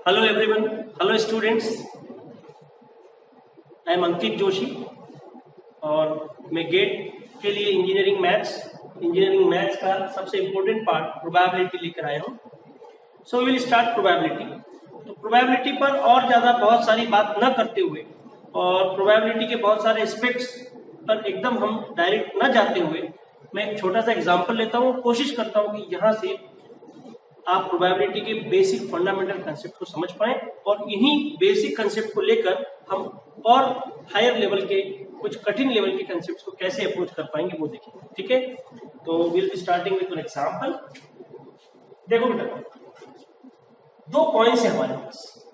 Hello everyone, hello students. I am Ankit Joshi और मैं gate के लिए इंजीनियरिंग मैथ्स का सबसे इम्पोर्टेंट पार्ट प्रोबेबिलिटी लेकर आया हूँ। So will start probability. तो प्रोबेबिलिटी पर और ज़्यादा बहुत सारी बात न करते हुए और प्रोबेबिलिटी के बहुत सारे एस्पेक्ट्स पर एकदम हम डायरेक्ट न जाते हुए मैं एक छोटा सा एग्जाम्पल लेता हूँ। कोशिश करता हूँ कि यहाँ से आप प्रोबेबिलिटी के बेसिक फंडामेंटल कंसेप्ट को समझ पाएं और इन्हीं बेसिक कंसेप्ट को लेकर हम और हायर लेवल के कुछ कठिन लेवल के कंसेप्ट को कैसे अप्रोच कर पाएंगे वो देखेंगे। ठीक है, तो will be starting with an example. देखो बेटा, दो कॉइन्स है हमारे पास,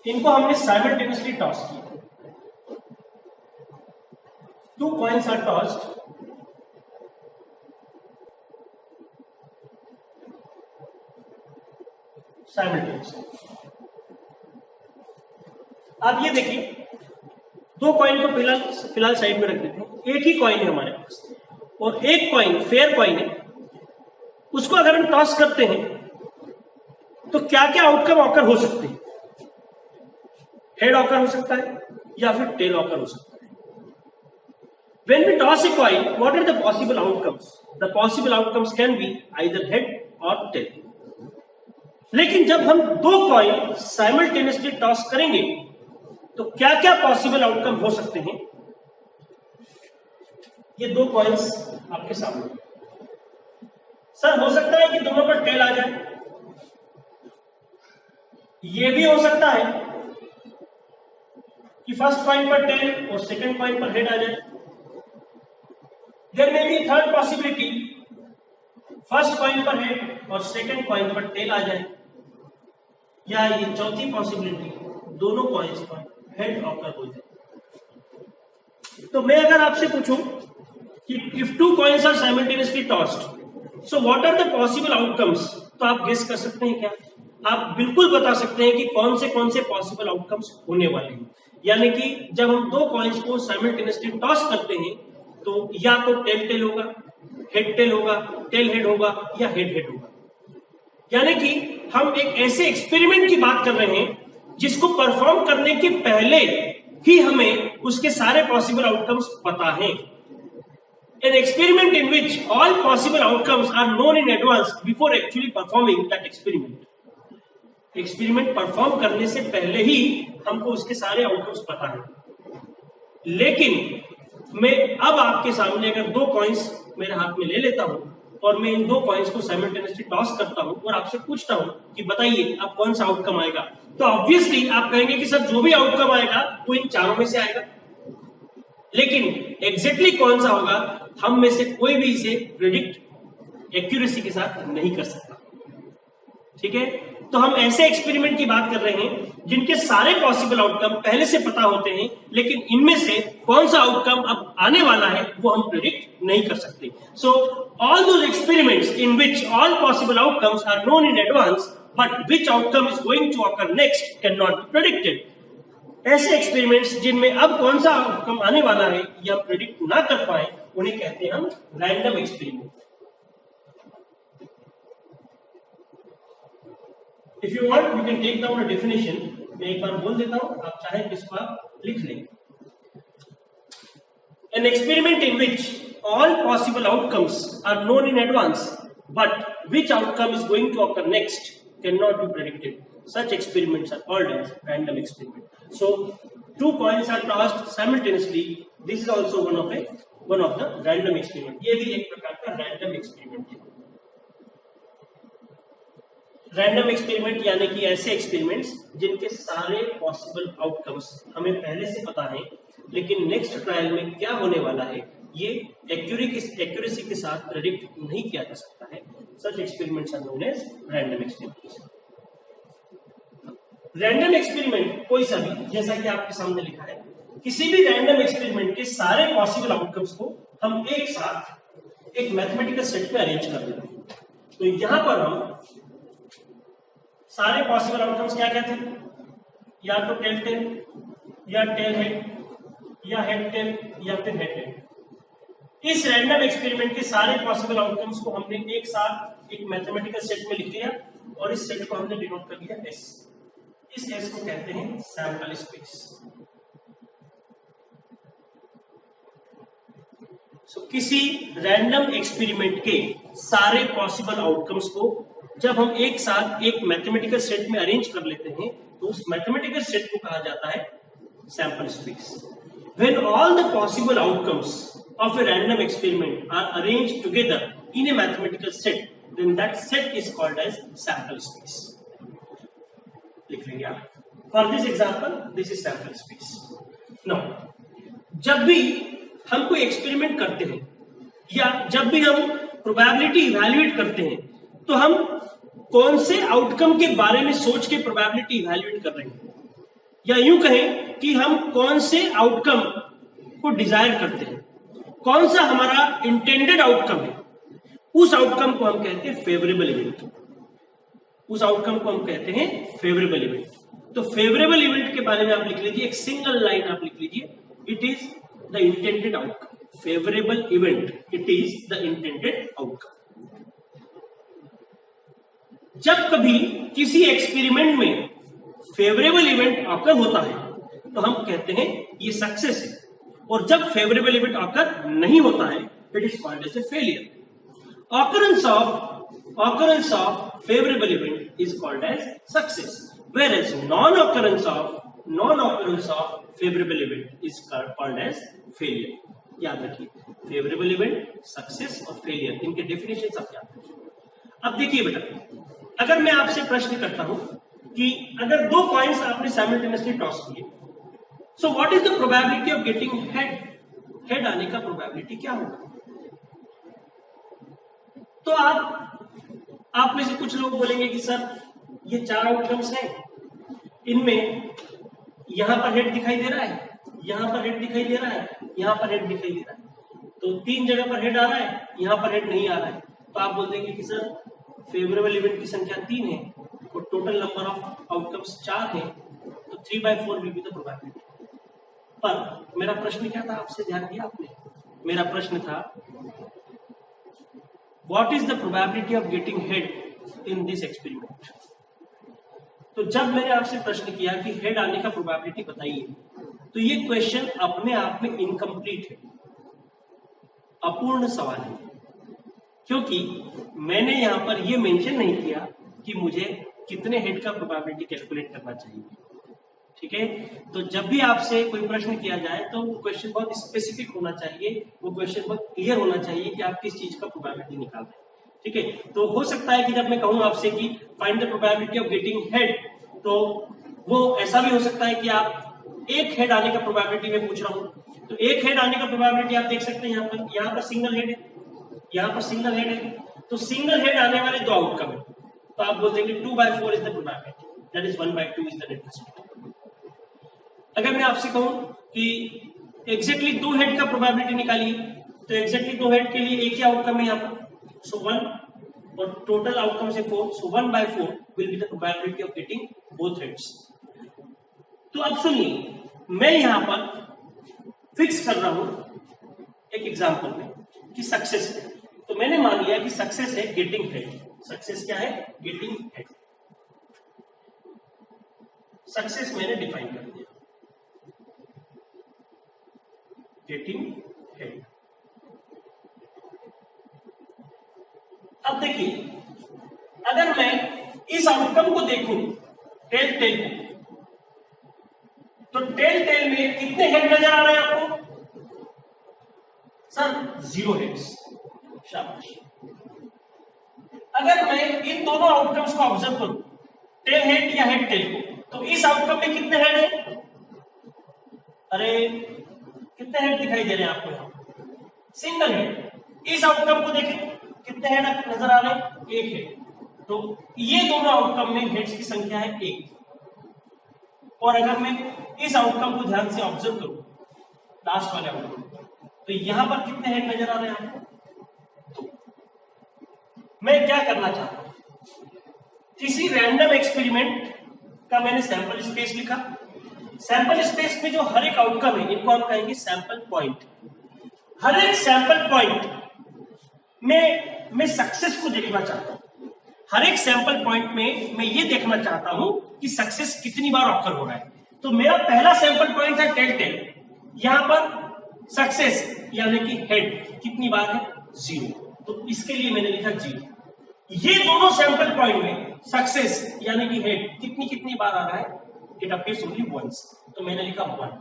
इनको हमने साइमल्टेनियसली टॉस किया। Two coins are tossed simultaneously. आप ये देखिए, दो कॉइन को फिलहाल साइड में रख देते हैं। एक ही कॉइन है हमारे पास और एक कॉइन फेयर कॉइन है। उसको अगर हम टॉस करते हैं तो क्या क्या आउटकम ऑकर हो सकते हैं? हेड ऑकर हो सकता है या फिर टेल ऑकर हो सकता है। When we toss a coin, what are the possible outcomes? The possible outcomes can be either head or tail. लेकिन जब हम दो कॉइन साइमल्टेनियसली टॉस करेंगे तो क्या क्या पॉसिबल आउटकम हो सकते हैं? ये दो कॉइन्स आपके सामने। सर, हो सकता है कि दोनों पर टेल आ जाए, ये भी हो सकता है कि फर्स्ट कॉइन पर टेल और सेकंड कॉइन पर हेड आ जाए। There may be third possibility, first coin पर हेड और सेकंड कॉइन पर टेल आ जाए, या ये चौथी पॉसिबिलिटी, दोनों कॉइन्स पर हेड ऑकर हो जाए। तो मैं अगर आपसे पूछूं कि if two coins are simultaneously tossed, so what are the possible outcomes, तो आप गेस कर सकते हैं क्या? आप बिल्कुल बता सकते हैं कि कौन से पॉसिबल आउटकम्स होने वाले हैं। यानी कि जब हम दो कॉइन्स को साइमल्टेनियसली टॉस करते हैं तो या तो टेल टेल होगा, हेड टेल होगा, टेल हेड होगा या हेड हेड होगा। यानी कि हम एक ऐसे एक्सपेरिमेंट की बात कर रहे हैं जिसको परफॉर्म करने के पहले ही हमें उसके सारे पॉसिबल आउटकम्स पता हैं। An experiment in which all possible outcomes are known in advance before actually performing that experiment. Experiment perform करने से पहले ही हमको उसके सारे आउटकम्स पता है। लेकिन मैं अब आपके सामने अगर दो कॉइन्स मेरे हाथ में ले लेता हूं और मैं इन दो कॉइन्स को साइमल्टेनियसली टॉस करता हूं और आपसे पूछता हूं कि बताइए अब कौन सा आउटकम आएगा, तो ऑब्वियसली आप कहेंगे कि सर जो भी आउटकम आएगा वो इन चारों में से आएगा। लेकिन एग्जैक्टली कौन सा होगा, हम में से कोई भी इसे प्रेडिक्ट एक्यूरेसी के साथ नहीं कर सकता। ठीक है, तो हम ऐसे एक्सपेरिमेंट की बात कर रहे हैं जिनके सारे पॉसिबल आउटकम पहले से पता होते हैं, लेकिन इनमें से कौन सा आउटकम अब आने वाला है वो हम प्रेडिक्ट नहीं कर सकते। So all those experiments in which all possible outcomes are known in advance but which outcome is going to occur next can not be predicted. ऐसे एक्सपेरिमेंट्स जिनमें अब कौन सा आउटकम आने वाला है या प्रेडिक्ट ना कर पाए उन्हें कहते हैं हम random experiment. If you want, you can take down a definition. मैं एक बार बोल देता हूं, आप चाहें तो इसको आप लिख लें। An experiment in which all possible outcomes are known in advance, but which outcome is going to occur next cannot be predicted. Such experiments are called as random experiment. So, two coins are tossed simultaneously. This is also one of the random experiment. ये भी एक प्रकार का random experiment है। Random experiment यानी कि ऐसे experiments जिनके सारे पॉसिबल आउटकम्स हमें पहले से पता है, लेकिन नेक्स्ट ट्रायल में क्या होने वाला है ये एक्यूरेसी के साथ प्रेडिक्ट नहीं किया जा सकता है। Such experiments are known as random experiments. Random experiment कोई सा भी, जैसा कि आपके सामने लिखा है, किसी भी रैंडम एक्सपेरिमेंट के सारे पॉसिबल आउटकम्स को हम एक साथ एक मैथमेटिकल सेट में अरेंज कर देते हैं। तो यहां पर हम सारे पॉसिबल आउटकम्स क्या कहते हैं? या तो टेल टेल या टेल हेड या हेड टेल या फिर हेड हेड। इस रैंडम एक्सपेरिमेंट के सारे पॉसिबल आउटकम्स को हमने एक साथ एक मैथमेटिकल सेट में लिख लिया और इस सेट को हमने डिनोट कर लिया एस। इस एस को कहते हैं सैंपल स्पेस। किसी रैंडम एक्सपेरिमेंट के सारे पॉसिबल आउटकम्स को जब हम एक साथ एक मैथमेटिकल सेट में अरेंज कर लेते हैं तो उस मैथमेटिकल सेट को कहा जाता है sample space. When all the possible outcomes of a random experiment are arranged together in a mathematical set, then that set is called as sample space. लिख लेंगे आप। For this example, this is sample space. Now, जब भी हम कोई experiment करते हैं या जब भी हम प्रोबेबिलिटी इवैल्यूएट करते हैं तो हम कौन से आउटकम के बारे में सोच के प्रोबेबिलिटी इवैल्यूएट कर रहे हैं, या यूं कहें कि हम कौन से आउटकम को डिजायर करते हैं, कौन सा हमारा इंटेंडेड आउटकम है, उस आउटकम को हम कहते हैं फेवरेबल इवेंट। उस आउटकम को हम कहते हैं फेवरेबल इवेंट। तो फेवरेबल इवेंट के बारे में आप लिख लीजिए, एक सिंगल लाइन आप लिख लीजिए, it is the intended outcome. Favourable event, it is the intended outcome. जब कभी किसी एक्सपेरिमेंट में फेवरेबल इवेंट ऑकर होता है तो हम कहते हैं ये सक्सेस है, और जब फेवरेबल इवेंट ऑकर नहीं होता है it is called as a failure. Occurrence of favourable event is called as success, whereas non-occurrence of favorable event is called as failure. याद रखिए, फेवरेबल इवेंट, सक्सेस और फेलियर, इनके डेफिनेशन आप याद रखिए। अब देखिए बेटा, अगर मैं आपसे प्रश्न करता हूं कि अगर दो कॉइन्स आपने साइमल्टेनियसली टॉस किए, so what is the probability of getting head? Head आने का प्रोबेबिलिटी क्या होगा? तो आप में से कुछ लोग बोलेंगे कि सर ये चार आउटकम्स हैं, इनमें यहां पर हेड दिखाई दे रहा है, यहां पर हेड दिखाई दे रहा है, यहां पर हेड दिखाई दे रहा है, तो तीन जगह पर हेड आ रहा है, यहां पर हेड नहीं आ रहा है। तो आप बोल देंगे कि सर फेवरेबल इवेंट की संख्या 3 है और टोटल नंबर ऑफ आउटकम्स 4 है, तो 3/4 विल बी द प्रोबेबिलिटी। पर मेरा प्रश्न क्या था, आपसे ध्यान दिया आपने? मेरा प्रश्न था what is the probability of getting head in this experiment? तो जब मैंने आपसे प्रश्न किया कि हेड आने का प्रोबेबिलिटी बताइए, तो ये क्वेश्चन अपने आप में इनकम्प्लीट है, अपूर्ण सवाल है, क्योंकि मैंने यहां पर यह मेंशन नहीं किया कि मुझे कितने हेड का प्रोबेबिलिटी कैलकुलेट करना चाहिए। ठीक है, तो जब भी आपसे कोई प्रश्न किया जाए तो वो क्वेश्चन बहुत स्पेसिफिक होना चाहिए, वो क्वेश्चन बहुत क्लियर होना चाहिए कि आप किस चीज का प्रोबेबिलिटी निकाल रहे हैं। ठीक है, तो हो सकता है कि जब मैं कहूं आपसे कि find the probability of getting head, तो वो ऐसा भी हो सकता है कि आप एक हेड आने का प्रोबेबिलिटी में पूछ रहा हूं, तो एक हेड आने का प्रोबेबिलिटी आप देख सकते हैं यहाँ पर सिंगल हेड है, यहाँ पर सिंगल हेड है, तो सिंगल हेड आने वाले दो आउटकम है, तो आप बोल देंगे 2/4 is the probability, that is 1/2 is the net possibility. अगर मैं आपसे कहूं कि एग्जैक्टली दो हेड का प्रोबेबिलिटी निकालिए, तो एग्जैक्टली दो हेड के लिए एक ही आउटकम है यहाँ पर, सो 1, और टोटल आउटकम से 4, सो 1/4 will be the probability of getting both heads. तो अब सुनिए, मैं यहां पर फिक्स कर रहा हूं एक एग्जांपल में कि सक्सेस है, तो मैंने मान लिया कि सक्सेस है गेटिंग हेड। सक्सेस क्या है? Getting head. सक्सेस मैंने डिफाइन कर दिया, गेटिंग हेड। अब देखिए, अगर मैं इस आउटकम को देखूं टेल टेल को, तो टेल टेल में कितने हेड नजर आ रहे हैं आपको? Sir 0 heads. शाबाश। अगर मैं इन दोनों आउटकम्स को ऑब्जर्व करूं, टेल हेड या हेड टेल को, तो इस आउटकम में कितने हेड है? अरे कितने हेड दिखाई दे रहे हैं आपको? यहां सिंगल हेड। इस आउटकम को देखें, कितने हेड नजर आ रहे हैं? 1 हेड। तो ये दोनों आउटकम में हेड्स की संख्या है 1। और अगर मैं इस आउटकम को ध्यान से ऑब्जर्व करूं, लास्ट वाले आउटकम, तो यहां पर कितने हेड नजर आ रहे हैं आपको? तो मैं क्या करना चाहता हूं, किसी रैंडम एक्सपेरिमेंट का मैंने सैंपल स्पेस लिखा। सैंपल स्पेस में जो हर एक आउटकम है, इनको हम कहेंगे सैंपल पॉइंट। हर एक सैंपल पॉइंट मैं सक्सेस को देखना चाहता हूं। हर एक सैंपल पॉइंट में मैं ये देखना चाहता हूं कि सक्सेस कितनी बार ऑकर हो रहा है। तो मेरा पहला सैंपल पॉइंट था टेल टेल, यहां पर सक्सेस यानी कि हेड कितनी बार है 0, तो इसके लिए मैंने लिखा 0। ये दोनों सैंपल पॉइंट में सक्सेस यानी कि हेड कितनी कितनी बार आ रहा है, इट अपीयर्स ओनली वंस, तो मैंने लिखा 1।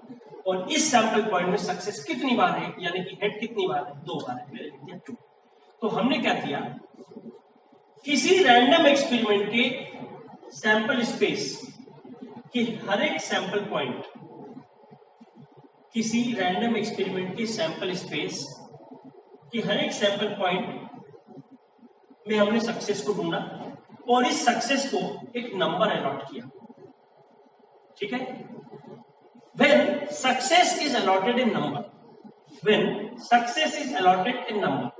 और इस सैंपल पॉइंट में सक्सेस कितनी बार है यानी कि हेड कितनी बार है, 2 बार है, मैंने लिख दिया 2। तो हमने क्या किया, किसी रैंडम एक्सपेरिमेंट के सैंपल स्पेस कि हर एक सैंपल पॉइंट, किसी रैंडम एक्सपेरिमेंट के सैंपल स्पेस कि हर एक सैंपल पॉइंट में हमने सक्सेस को ढूंढा और इस सक्सेस को एक नंबर अलॉट किया। ठीक है, when success is allotted in number, when success is allotted in number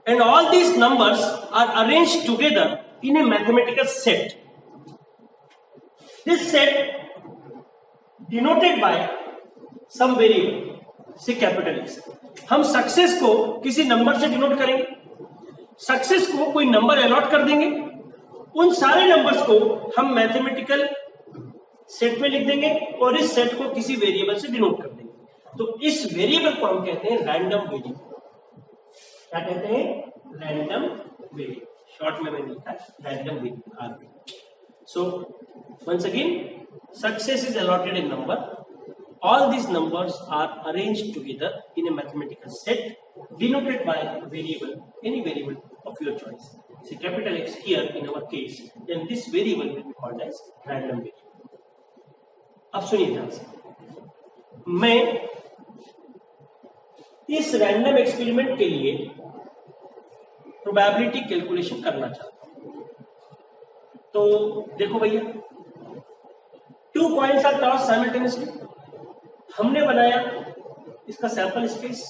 and all these numbers are arranged together in a mathematical set, this set denoted by some variable say capital X। हम success को किसी number से denote करेंगे, success को कोई number allot कर देंगे, उन सारे नंबर्स को हम मैथमेटिकल सेट में लिख देंगे और इस सेट को किसी वेरिएबल से डिनोट कर देंगे। तो इस वेरिएबल को हम कहते हैं रैंडम वेरिएबल। क्या कहते हैं, रैंडम वेरिएबल, शॉर्ट में मैंने लिखा random variable R. So once again, success is allotted in number, all these numbers are arranged together in a mathematical set denoted by variable, any variable of your choice, say capital X here in our case, then this variable will be called as random variable। अब सुनिए ध्यान से, मैं इस random experiment के लिए probability calculation करना चाहता हूं। तो देखो भैया, 2 पॉइंट्स आर टॉस्ड साइमल्टेनियसली, हमने बनाया इसका सैंपल स्पेस।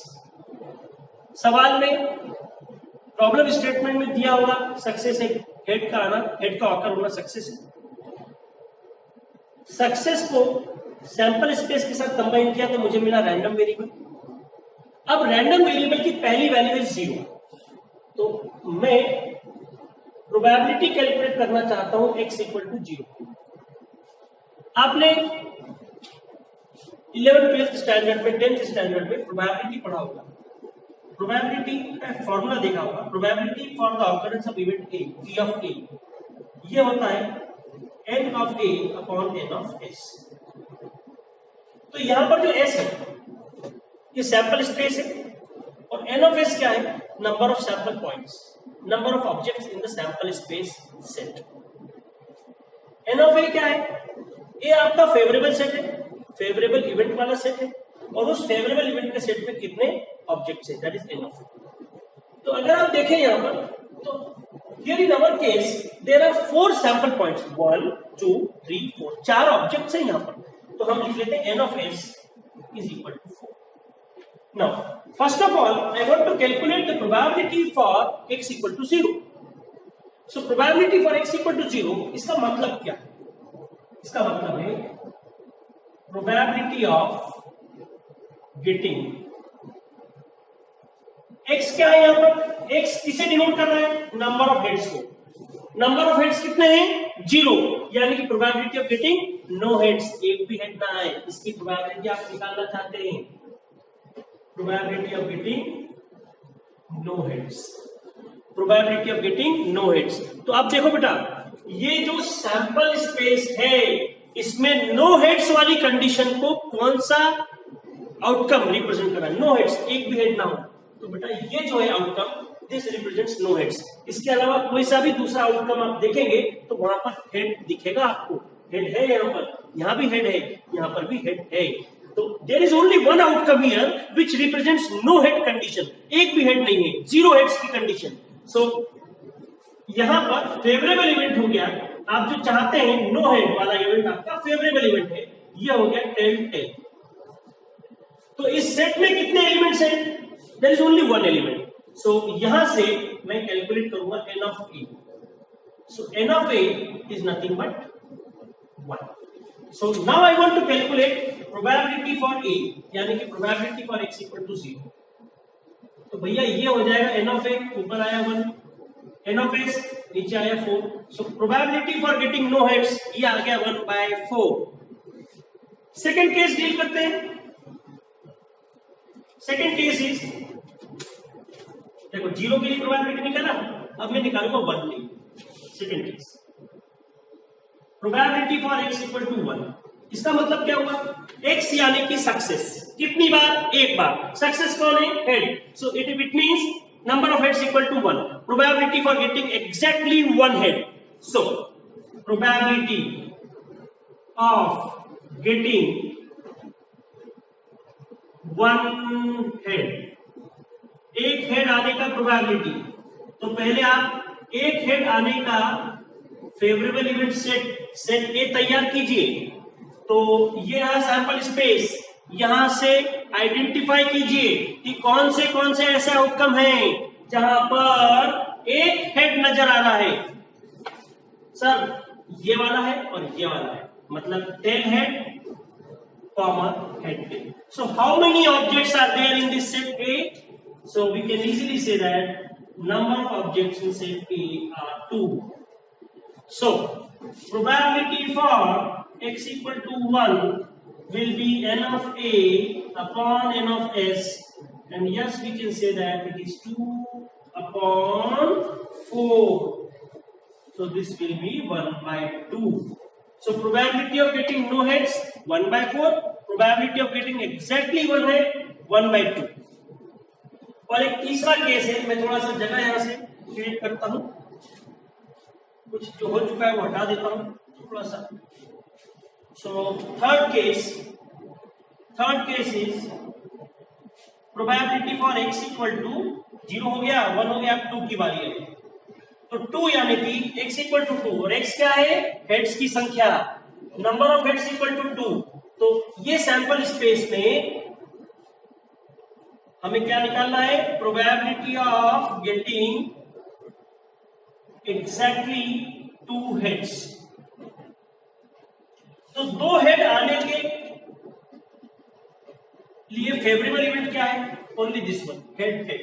सवाल में प्रॉब्लम स्टेटमेंट में दिया होगा सक्सेस एक हेड का आना, हेड का ऑकर होना सक्सेस है। सक्सेस को सैंपल स्पेस के साथ कंबाइन किया तो मुझे मिला रैंडम वेरिएबल। अब रैंडम वेरिएबल की पहली वैल्यू है 0, तो मैं प्रोबेबिलिटी कैलकुलेट करना चाहता हूं x इक्वल टू 0। आपने 11th 12th स्टैंडर्ड में 10th स्टैंडर्ड में प्रोबेबिलिटी पढ़ा होगा, प्रोबेबिलिटी का फॉर्मूला देखा होगा। Probability for the occurrence of event A, P of A, ये होता है n of a upon n of s। तो यहां पर जो s है ये सैंपल स्पेस है और n ऑफ s क्या है, number of sample points, number of objects in the sample space set. n of a क्या है, a आपका फेवरेबल सेट है, फेवरेबल इवेंट वाला सेट है, और उस फेवरेबल इवेंट के सेट में कितने ऑब्जेक्ट्स हैं, that is n of a। तो अगर आप देखें यहां पर, तो here in our case there are 4 sample points, 1 2 3 4, 4 objects हैं यहां पर। तो हम लिख लेते हैं n of s is equal to 4। Now first of all I want to calculate the probability for x equal to 0। So probability for x equal to 0, इसका मतलब क्या है, इसका मतलब है प्रोबेबिलिटी ऑफ गेटिंग x क्या है, यहां पर x किसे डिनोट कर रहा है, नंबर ऑफ हेड्स को। नंबर ऑफ हेड्स कितने हैं, 0, यानी कि probability of getting no heads, एक भी हेड ना आए, इसकी प्रोबेबिलिटी आप निकालना चाहते हैं, probability of getting no heads, probability of getting no heads. तो आप देखो बेटा, ये जो सैंपल स्पेस है इसमें नो हेड्स वाली कंडीशन को कौन सा आउटकम रिप्रेजेंट कर रहा है, नो हेड्स, एक भी हेड ना हो। तो बेटा ये जो है outcome, this represents no heads. इसके अलावा कोई सा भी दूसरा आउटकम आप देखेंगे तो वहां पर हेड दिखेगा आपको, हेड है यहां पर, यहां भी हेड है, यहां पर भी हेड है। तो there is only one outcome here which represents no head condition, एक भी हेड नहीं है, 0 हेड्स की कंडीशन। सो यहां पर फेवरेबल इवेंट हो गया, आप जो चाहते हैं नो हेड वाला इवेंट आपका फेवरेबल इवेंट है, ये हो गया 10 10। तो इस सेट में कितने एलिमेंट्स हैं, there is only one element. So यहां से मैं कैलकुलेट करूंगा n of a। So n of a is nothing but 1। So now I want to calculate probability for a, यानी कि probability for x equal to 0। तो भैया ये हो जाएगा एन ऑफ ए, ऊपर आया 1, एन ऑफ एस नीचे आया 4, so probability for getting no heads ये आ गया 1/4। सेकंड केस डील करते हैं। सेकंड केस इज, देखो 0 के लिए प्रोबेबिलिटी निकाला, अब मैं निकालूंगा 1 के लिए। Second case probability for x equal to 1, इसका मतलब क्या हुआ, x यानी कि सक्सेस कितनी बार, एक बार। सक्सेस कौन है, head, so it means number of heads equal to 1, probability for getting exactly 1 head, so probability of getting 1 head, एक हेड आने का प्रोबेबिलिटी। तो पहले आप एक हेड आने का फेवरेबल इवेंट सेट ए तैयार कीजिए। तो ये रहा सैंपल स्पेस, यहां से आइडेंटिफाई कीजिए कि कौन से ऐसे आउटकम हैं जहां पर एक हेड नजर आ रहा है। सर ये वाला है और ये वाला है, मतलब tail head common head tail. So how many objects are there in this set A? So we can easily say that number of objects in set A are 2. So probability for x equal to 1 will be n of A upon n of S, and yes, we can say that it is 2 upon 4. So this will be 1/2. So probability of getting no heads 1/4, probability of getting exactly 1 head 1/2. और एक तीसरा case है, मैं थोड़ा सा जगह यहां से क्रिएट करता हूं, कुछ जो हो चुका है वो हटा देता हूं थोड़ा सा। So third case is probability for x equal to 0 हो गया, 1 हो गया, 2 की बारी है। तो 2 यानी कि x इक्वल टू 2, और x क्या है, हेड्स की संख्या, number of heads equal to 2। तो ये सैंपल स्पेस में हमें क्या निकालना है, probability of getting exactly 2 heads. तो 2 हेड आने के लिए फेवरेबल इवेंट क्या है, only this one, head tail.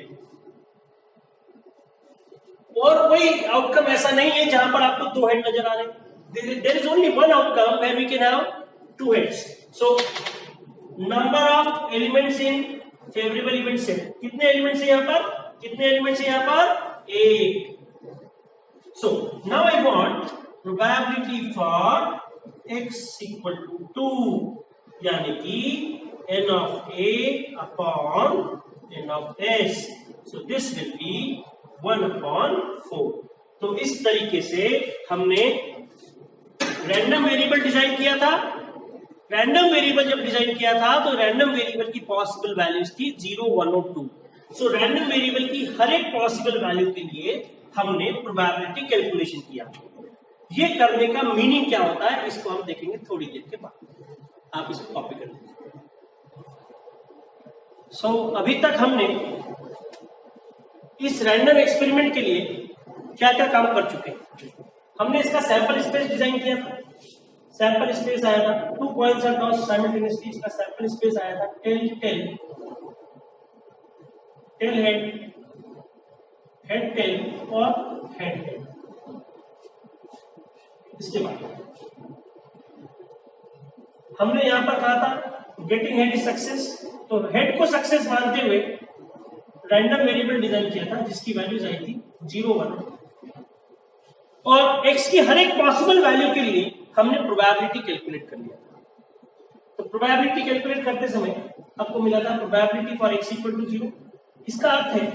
और कोई आउटकम ऐसा नहीं है जहां पर आपको 2 हेड नजर आ रहे हैं। There is only one outcome where we can have 2 heads. So number of elements in favourable event set, कितने एलिमेंट्स है यहां पर, कितने एलिमेंट्स है यहां पर, 1। So now I want probability for x equal to 2, यानी कि n of a upon n of s, so this will be 1/4। तो इस तरीके से हमने रैंडम वेरिएबल डिजाइन किया था। रैंडम वेरिएबल जब डिजाइन किया था तो रैंडम वेरिएबल की पॉसिबल वैल्यूज थी 0, 1 और 2। सो रैंडम वेरिएबल की हर एक पॉसिबल वैल्यू के लिए हमने प्रोबेबिलिटी कैलकुलेशन किया। ये करने का मीनिंग क्या होता है इसको हम देखेंगे थोड़ी देर के बाद, आप इसको कॉपी कर लीजिए। सो अभी तक हमने इस रैंडम एक्सपेरिमेंट के लिए क्या क्या काम कर चुके हैं। हमने इसका सैंपल स्पेस डिजाइन किया था, सैंपल स्पेस आया था, 2 पॉइंट्स आर टॉस साइमल्टेनियसली, इसका सैंपल स्पेस आया था टेल हेड, हेड टेल और हेड हेड। इसके बाद हमने यहां पर कहा था गेटिंग हेड इज सक्सेस, तो हेड को सक्सेस मानते हुए रैंडम वेरिएबल डिजाइन किया था जिसकी वैल्यूज आई थी 0, 1 और x की हर एक पॉसिबल वैल्यू के लिए हमने प्रोबेबिलिटी कैलकुलेट कर लिया। तो प्रोबेबिलिटी कैलकुलेट करते समय आपको मिला था probability for x equal to 0, इसका अर्थ है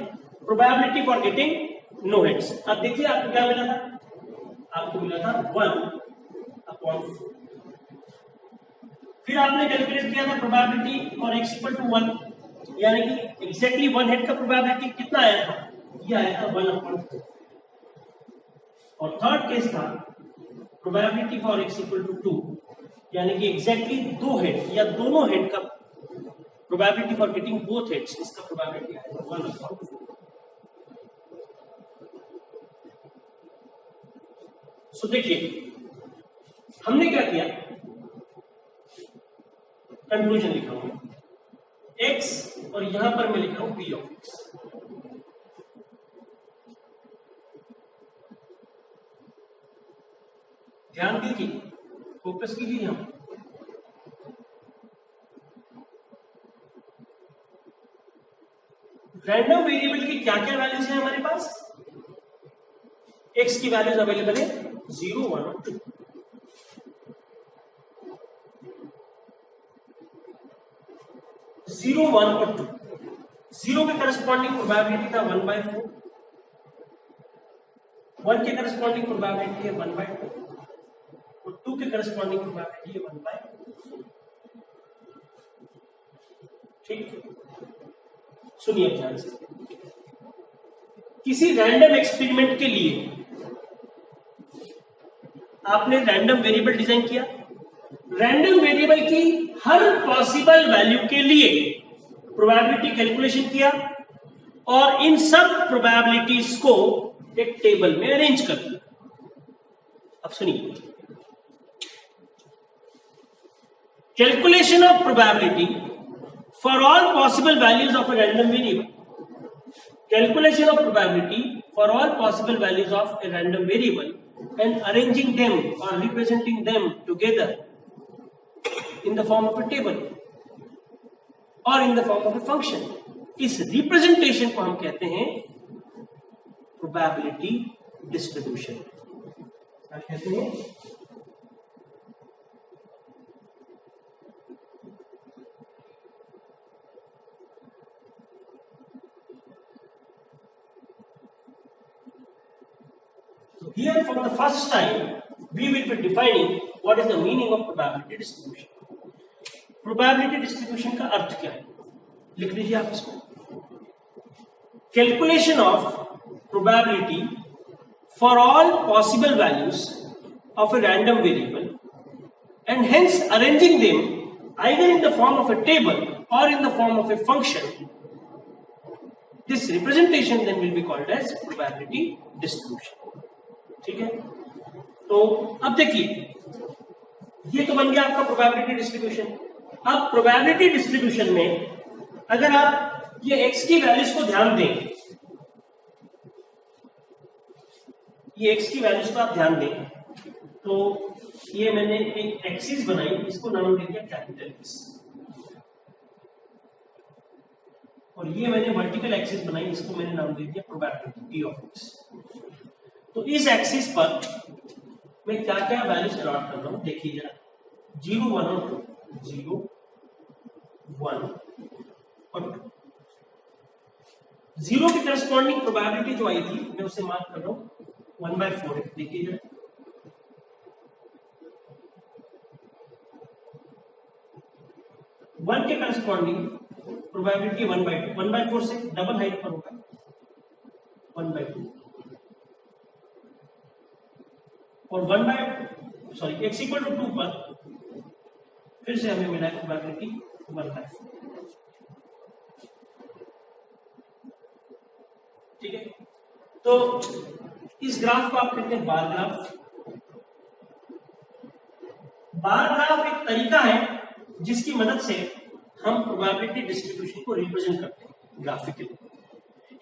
probability for getting no heads. अब देखिए आपको क्या मिला था, आपको मिला था 1/4। फिर आपने कैलकुलेट किया था probability for x equal to 1, यानी कि एग्जैक्टली 1 हेड का प्रोबेबिलिटी कितना आया था, ये आया था 1/4। और थर्ड केस था probability for x equal to 2, यानी कि एग्जैक्टली 2 हेड या दोनों हेड का probability for getting both heads, इसका प्रोबेबिलिटी आया था 1/4। सो देखिए हमने क्या किया, कंक्लूजन लिखा हूं x और यहां पर मैं लिख रहा हूं p ऑफ x। ध्यान दीजिए, फोकस कीजिए यहाँ। रैंडम वेरिएबल की क्या क्या वैल्यूज है हमारे पास? एक्स की वैल्यूज अवेलेबल है 0, 1 और 2। 0, 1 और 2। 0 के करस्पॉन्डिंग प्रोबेबिलिटी था 1/4, 1 के करस्पॉन्डिंग प्रोबेबिलिटी है 1/2 और 2 के करस्पॉन्डिंग प्रोबेबिलिटी है 1/4। ठीक, सुनिए ध्यान से। किसी रैंडम एक्सपेरिमेंट के लिए आपने रैंडम वेरिएबल डिजाइन किया, रैंडम वेरिएबल की हर पॉसिबल वैल्यू के लिए प्रोबेबिलिटी कैलकुलेशन किया और इन सब प्रोबेबिलिटीज को एक टेबल में अरेंज कर दिया। अब सुनिए, calculation of probability for all possible values of a random variable, calculation of probability for all possible values of a random variable and arranging them or representing them together in the form of a table or in the form of a function. इस representation को हम कहते हैं probability distribution। क्या कहते हैं? Here for the first time we will be defining what is the meaning of probability distribution. Probability distribution का अर्थ क्या है? लिख लीजिए आप इसको। Calculation of probability for all possible values of a random variable and hence arranging them either in the form of a table or in the form of a function. This representation then will be called as probability distribution. ठीक है, तो अब देखिए, ये तो बन गया आपका प्रोबेबिलिटी डिस्ट्रीब्यूशन। अब प्रोबेबिलिटी डिस्ट्रीब्यूशन में अगर आप ये एक्स की वैल्यूज को ध्यान दें, ये एक्स की वैल्यूज को आप ध्यान दें, तो ये मैंने एक एक्सिस बनाई, इसको नाम दे दिया कैपिटल एक्स, और ये मैंने वर्टिकल एक्सिस बनाई, इसको मैंने नाम दे दिया प्रोबेबिलिटी पी ऑफ एक्स। तो इस एक्सिस पर मैं क्या क्या वैल्यूज अलॉट कर रहा हूं, देखिए जरा। 0, 1 और 2, 0, 1 और 2। 0 की करस्पॉन्डिंग प्रोबेबिलिटी जो आई थी मैं उसे मार्क कर रहा हूं 1/4 है, देखिए जरा। 1 के करस्पॉन्डिंग प्रोबेबिलिटी 1/2, 1/4 से डबल हाइट पर होगा 1/2 और x इक्वल टू 2 पर फिर से हमें मिला प्रोबेबिलिटी 1/4। ठीक है, तो इस ग्राफ को आप कहते हैं बार ग्राफ। बार ग्राफ एक तरीका है जिसकी मदद से हम प्रोबेबिलिटी डिस्ट्रीब्यूशन को रिप्रेजेंट करते हैं ग्राफिकली।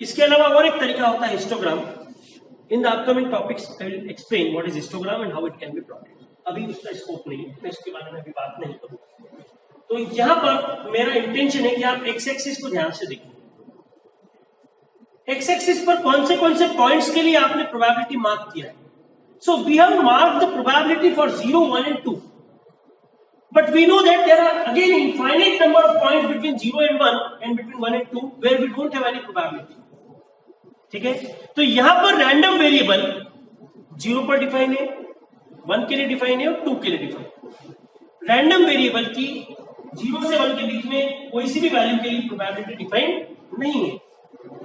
इसके अलावा और एक तरीका होता है histogram. In the upcoming topics, I will explain what is histogram and how it can be plotted. अभी उसका स्कोप नहीं है, मैं इसके बारे में अभी बात नहीं करूँगा। तो यहाँ पर मेरा इंटेंशन है कि आप एक्स एक्सिस को ध्यान से देखिए। एक्स एक्सिस पर कौन से पॉइंट्स के लिए आपने प्रोबेबिलिटी मार्क किया है? So we have marked the probability for 0, 1 and 2. But we know that there are again infinite number of points between 0 and 1 and between 1 and 2 where we don't have any probability. ठीक है, तो यहां पर random variable 0 पर define है, 1 के लिए define है और 2 के लिए डिफाइन है। रैंडम वेरिएबल की 0 से 1 के बीच में कोई सी भी वैल्यू के लिए प्रोबेबिलिटी डिफाइन नहीं है।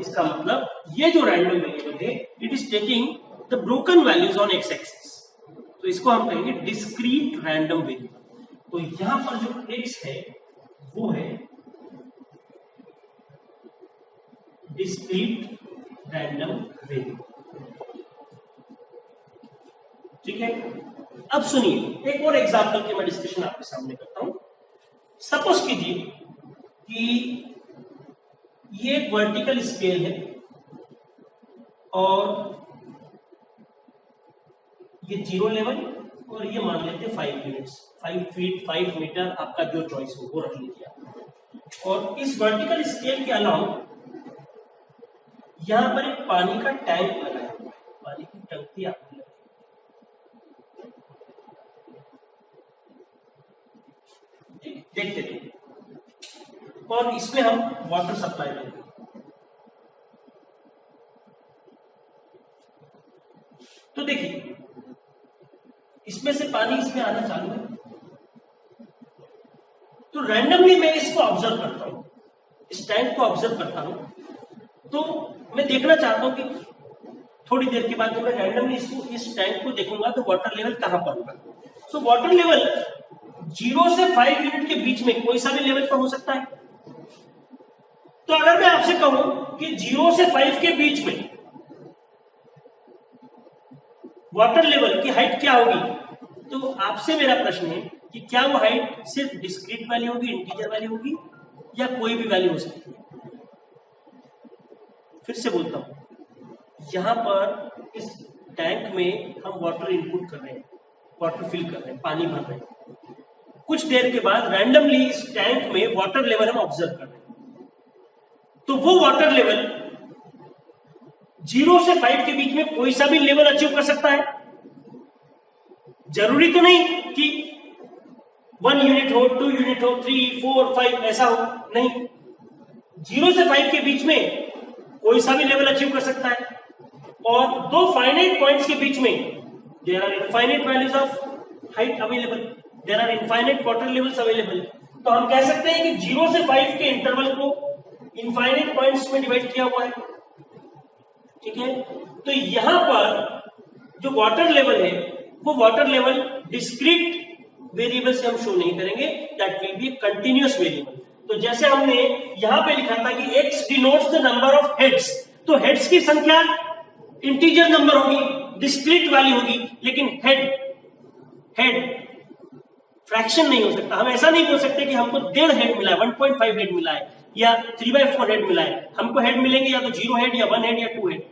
इसका मतलब ये जो रैंडम वेरिएबल है it is taking the broken values on x axis, तो इसको हम कहेंगे डिस्क्रीट रैंडम वेरिएबल। तो यहां पर जो एक्स है वो है डिस्क्रीट रैंडम वेरिएबल। ठीक है, अब सुनिए एक और एग्जांपल की मैं डिस्कशन आपके सामने करता हूं। सपोज कीजिए कि ये एक वर्टिकल स्केल है और ये 0 लेवल और ये मान लेते हैं 5 यूनिट्स, 5 फीट 5 मीटर, आपका जो चॉइस हो वो रख लीजिए आप। और इस वर्टिकल स्केल के अलावा यहां पर एक पानी का टैंक लगाया हुआ है, पानी की टंकी आपको देखते देखते, और इसमें हम वाटर सप्लाई देंगे। तो देखिए इसमें से पानी इसमें आना चालू है, तो रैंडमली मैं इसको ऑब्जर्व करता हूं, इस टैंक को ऑब्जर्व करता हूं, तो मैं देखना चाहता हूं कि थोड़ी देर के बाद जब मैं रैंडमली इस टैंक को देखूंगा तो वाटर लेवल कहां पर होगा। सो वाटर लेवल 0 से 5 यूनिट के बीच में कोई सा भी लेवल पर हो सकता है। तो अगर मैं आपसे कहूं कि 0 से 5 के बीच में वाटर लेवल की हाइट क्या होगी, तो आपसे मेरा प्रश्न है कि क्या वो हाइट सिर्फ डिस्क्रीट वैल्यू होगी, इंटीजर वैल्यू होगी, या कोई भी वैल्यू हो सकती है। फिर से बोलता हूं, यहां पर इस टैंक में हम वाटर इनपुट कर रहे हैं, वाटर फिल कर रहे हैं, पानी भर रहे हैं। कुछ देर के बाद रैंडमली इस टैंक में वाटर लेवल हम ऑब्जर्व कर रहे हैं, तो वो वाटर लेवल 0 से 5 के बीच में कोई सा भी लेवल अचीव कर सकता है। जरूरी तो नहीं कि 1 यूनिट हो, 2 यूनिट हो, 3, 4, 5 ऐसा हो, नहीं, 0 से 5 के बीच में कोई सा भी लेवल अचीव कर सकता है। और दो फाइनाइट पॉइंट्स के बीच में there are infinite values of height available, there are infinite water levels available. तो हम कह सकते हैं कि 0 से 5 के इंटरवल को इनफाइनाइट पॉइंट्स में डिवाइड किया हुआ है, ठीक है। तो यहां पर जो वाटर लेवल है वो वाटर लेवल डिस्क्रीट वेरिएबल से हम शो नहीं करेंगे, that will be continuous variable. तो जैसे हमने यहां पे लिखा था कि x denotes the number of heads, तो हेड्स की संख्या इंटीजर नंबर होगी, डिस्क्रीट वैल्यू होगी, लेकिन हेड फ्रैक्शन नहीं हो सकता। हम ऐसा नहीं बोल सकते कि हमको 1.5 हेड मिला है, 1.5 हेड मिला है, या 3/4 हेड मिला है। हमको हेड मिलेंगे या तो 0 हेड या 1 हेड या 2 हेड,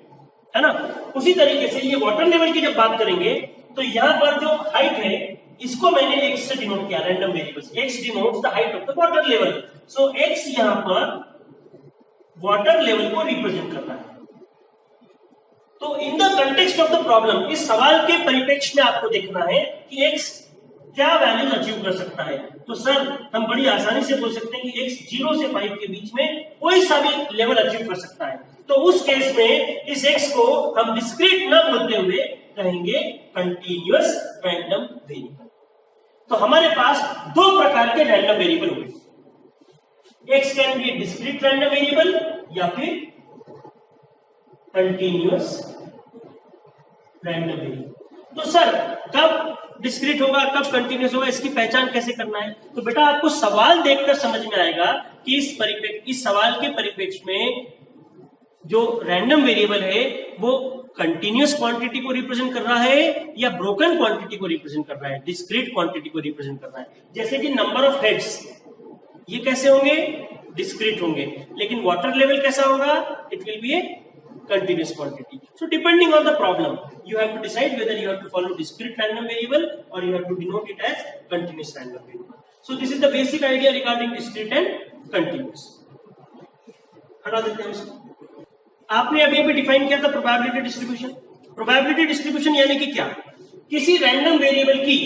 है ना। उसी तरीके से ये वाटर लेवल की जब बात करेंगे तो यहां पर जो हाइट है इसको मैंने x से डिनोट किया, रैंडम वेरिएबल से। x denotes the height of the water level, so x यहां पर वाटर लेवल को रिप्रेजेंट करता है। तो in the context of the problem, इस सवाल के परिप्रेक्ष्य में आपको देखना है कि x क्या वैल्यूज अचीव कर सकता है। तो सर हम बड़ी आसानी से बोल सकते हैं कि x 0 से 5 के बीच में कोई सा भी लेवल अचीव कर सकता है। तो उस केस में इस x को हम डिस्क्रीट न बोलते हुए कहेंगे कंटीन्यूअस रैंडम वेरिएबल। तो हमारे पास दो प्रकार के रैंडम वेरिएबल हुए, x can be discrete random variable या फिर कंटीन्यूअस रैंडम वेरिएबल। तो सर कब डिस्क्रीट होगा, कब कंटीन्यूअस होगा, इसकी पहचान कैसे करना है। तो बेटा आपको सवाल देखकर समझ में आएगा कि इस सवाल के परिप्रेक्ष्य में जो रैंडम वेरिएबल है वो कंटीन्यूअस क्वांटिटी को रिप्रेजेंट कर रहा है या ब्रोकन क्वांटिटी को रिप्रेजेंट कर रहा है, डिस्क्रीट क्वांटिटी को रिप्रेजेंट कर रहा है। जैसे कि नंबर ऑफ हेड्स, ये कैसे होंगे, डिस्क्रीट होंगे, लेकिन वाटर लेवल कैसा होगा, it will be A continuous quantity. So depending on the problem, you have to decide whether you have to follow discrete random variable or you have to denote it as continuous random variable. So this is the basic idea regarding discrete and continuous. हटा देते हैं इसको। आपने अभी define किया था probability distribution. Probability distribution यानी कि क्या, किसी रैंडम वेरिएबल की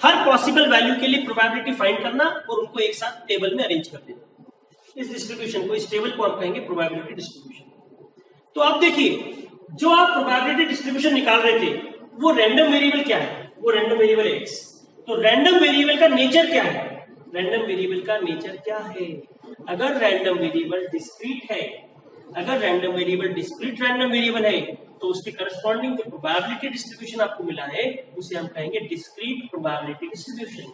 हर पॉसिबल वैल्यू के लिए प्रोबेबिलिटी फाइंड करना और उनको एक साथ टेबल में अरेंज कर देना। इस डिस्ट्रीब्यूशन को, इस टेबल को आप कहेंगे प्रोबेबिलिटी डिस्ट्रीब्यूशन। तो आप देखिए जो आप प्रोबेबिलिटी डिस्ट्रीब्यूशन निकाल रहे थे वो रैंडम वेरिएबल क्या है, वो रैंडम वेरिएबल x। तो रैंडम वेरिएबल का नेचर क्या है, रैंडम वेरिएबल का नेचर क्या है, अगर रैंडम वेरिएबल डिस्क्रीट है, अगर random variable discrete random variable है तो उसके करस्पॉन्डिंग जो प्रोबेबिलिटी डिस्ट्रीब्यूशन आपको मिला है उसे हम कहेंगे discrete probability distribution.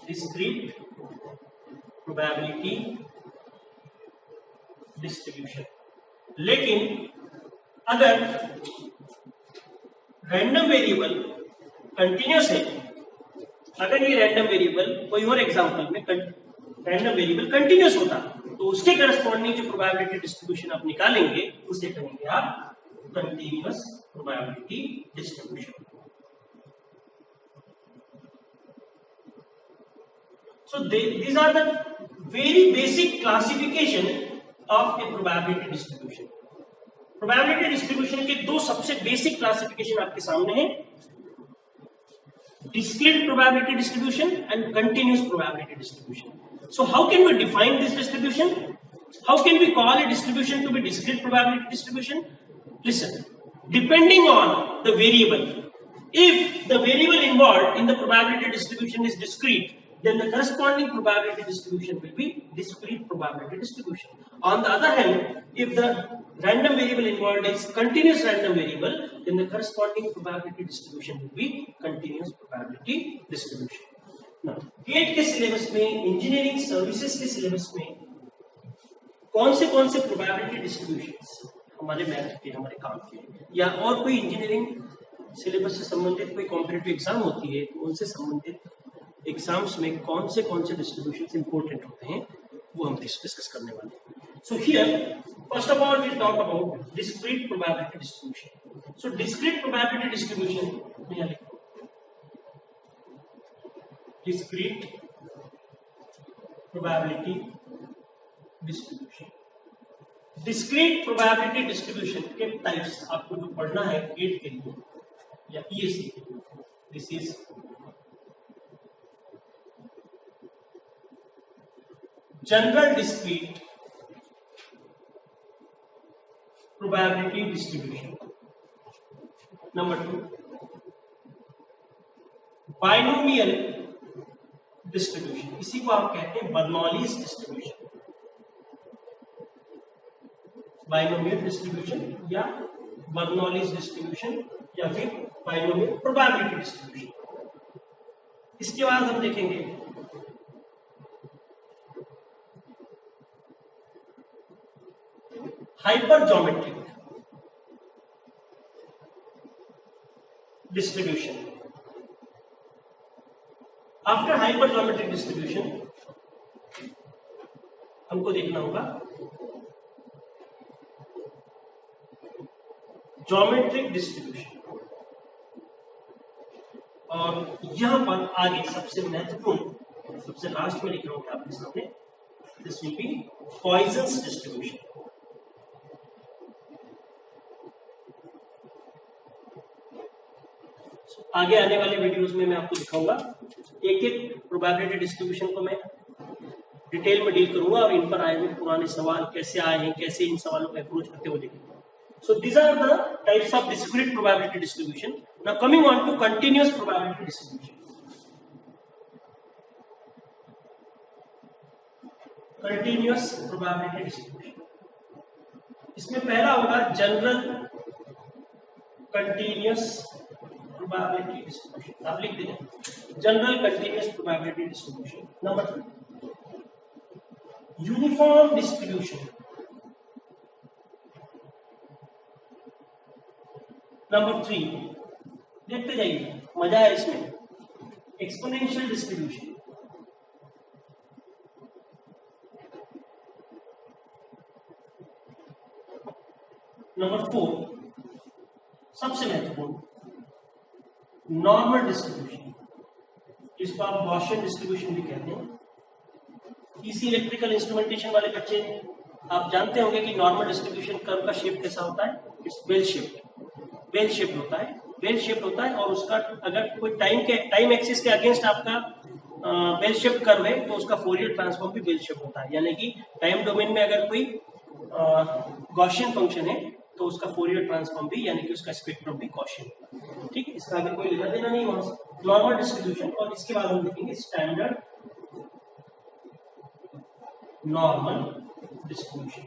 Discrete probability distribution. लेकिन अगर रैंडम वेरिएबल कंटीन्यूअस है, अगर ये रैंडम वेरिएबल कोई और एग्जांपल में रैंडम वेरिएबल कंटीन्यूअस होता तो उसके करस्पॉन्डिंग जो प्रोबेबिलिटी डिस्ट्रीब्यूशन आप निकालेंगे उसे कहेंगे आप continuous probability distribution. So these are the very basic classification of a probability distribution. Probability distribution के दो सबसे बेसिक क्लासिफिकेशन आपके सामने हैं, discrete probability distribution and continuous probability distribution. So how can we define this distribution? How can we call a distribution to be discrete probability distribution? Listen, depending on the variable, if the variable involved in the probability distribution is discrete, then the corresponding probability distribution will be discrete probability distribution. On the other hand, if the random variable involved is continuous random variable, then the corresponding probability distribution will be continuous probability distribution. Now, GATE के syllabus में, engineering services के syllabus में कौन से probability distributions हमारे math के, हमारे काम के, या और कोई इंजीनियरिंग सिलेबस से संबंधित कोई कॉम्पिटिटिव एग्जाम होती है, उनसे संबंधित एग्जाम्स में कौन से डिस्ट्रीब्यूशंस इंपॉर्टेंट होते हैं, वो हम डिस्कस करने वाले हैं. So here first of all we talk about discrete probability distribution. So discrete probability distribution में लिखो discrete probability distribution. Discrete probability distribution के टाइप्स आपको जो पढ़ना है गेट के लिए या ईएससी के लिए, this is general discrete probability distribution. Number 2 binomial distribution, इसी को आप कहते हैं बर्नौलीज डिस्ट्रीब्यूशन. बाइनोमियल डिस्ट्रीब्यूशन या बर्नौलीज डिस्ट्रीब्यूशन या फिर बाइनोमियल प्रोबेबिलिटी डिस्ट्रीब्यूशन. इसके बाद हम देखेंगे hypergeometric distribution. After hypergeometric distribution हमको देखना होगा geometric distribution. और यहां पर आगे सबसे महत्वपूर्ण, सबसे लास्ट में लिख रहा हूं आपके सामने, this will B Poisson's distribution. आगे आने वाले वीडियोस में मैं आपको दिखाऊंगा, एक एक प्रोबेबिलिटी डिस्ट्रीब्यूशन को मैं डिटेल में डील करूंगा और इन पर आए हुए पुराने सवाल कैसे आए हैं, कैसे इन सवालों को अप्रोच करते हुए देखेंगे. So these are the types of discrete probability distribution. Now coming on to continuous probability distribution. Continuous probability distribution, इसमें पहला होगा जनरल कंटीन्यूअस प्रोबेबिलिटी डिस्ट्रीब्यूशन. आप लिख दीजिए general continuous probability distribution. Number 2 uniform distribution. Number 3 देखते जाइए, मजा है इसमें, एक्सपोनेंशियल डिस्ट्रीब्यूशन. नंबर 4 सबसे महत्वपूर्ण नॉर्मल डिस्ट्रीब्यूशन, जिसको आप गॉसियन डिस्ट्रीब्यूशन भी कहते हैं. इसी इलेक्ट्रिकल इंस्ट्रूमेंटेशन वाले बच्चे आप जानते होंगे कि नॉर्मल डिस्ट्रीब्यूशन कर्व का शेप कैसा होता है. It's bell shaped. Bell shaped होता है, बेल शेप्ड होता है, और उसका अगर कोई टाइम एक्सिस के अगेंस्ट आपका बेल शेप्ड कर्व है तो उसका फोरियर ट्रांसफॉर्म भी बेल शेप्ड होता है. यानी कि टाइम डोमेन में अगर कोई गॉसियन फंक्शन है तो उसका फोरियर ट्रांसफॉर्म भी, यानी कि उसका स्पेक्ट्रम भी गॉसियन. ठीक है, इसका अगर कोई लेना देना नहीं वहां से. नॉर्मल डिस्ट्रीब्यूशन, और इसके बाद हम देखेंगे स्टैंडर्ड नॉर्मल डिस्ट्रीब्यूशन.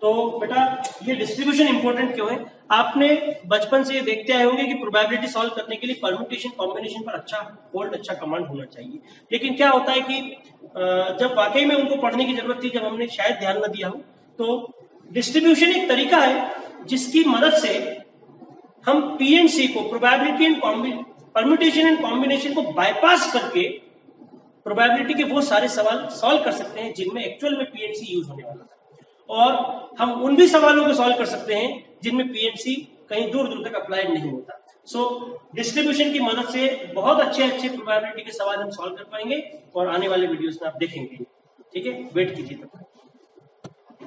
तो बेटा ये डिस्ट्रीब्यूशन इंपॉर्टेंट क्यों है? आपने बचपन से ये देखते आए होंगे कि प्रोबेबिलिटी सॉल्व करने के लिए परम्यूटेशन कॉम्बिनेशन पर अच्छा होल्ड, अच्छा कमांड होना चाहिए. लेकिन क्या होता है कि जब वाकई में उनको पढ़ने की जरूरत थी, जब हमने शायद ध्यान न दिया हो, तो डिस्ट्रीब्यूशन एक तरीका है जिसकी मदद से हम पीएनसी को, probability and permutation and combination को बाईपास करके प्रोबेबिलिटी के वो सारे सवाल सॉल्व कर सकते हैं जिनमें एक्चुअल में पीएनसी यूज होने वाला था, और हम उन भी सवालों को सॉल्व कर सकते हैं जिनमें पीएनसी कहीं दूर दूर तक अप्लाइड नहीं होता। सो डिस्ट्रीब्यूशन की मदद से बहुत अच्छे प्रोबेबिलिटी के सवाल हम सॉल्व कर पाएंगे और आने वाले वीडियोस में आप देखेंगे। ठीक है, वेट कीजिए तब तक।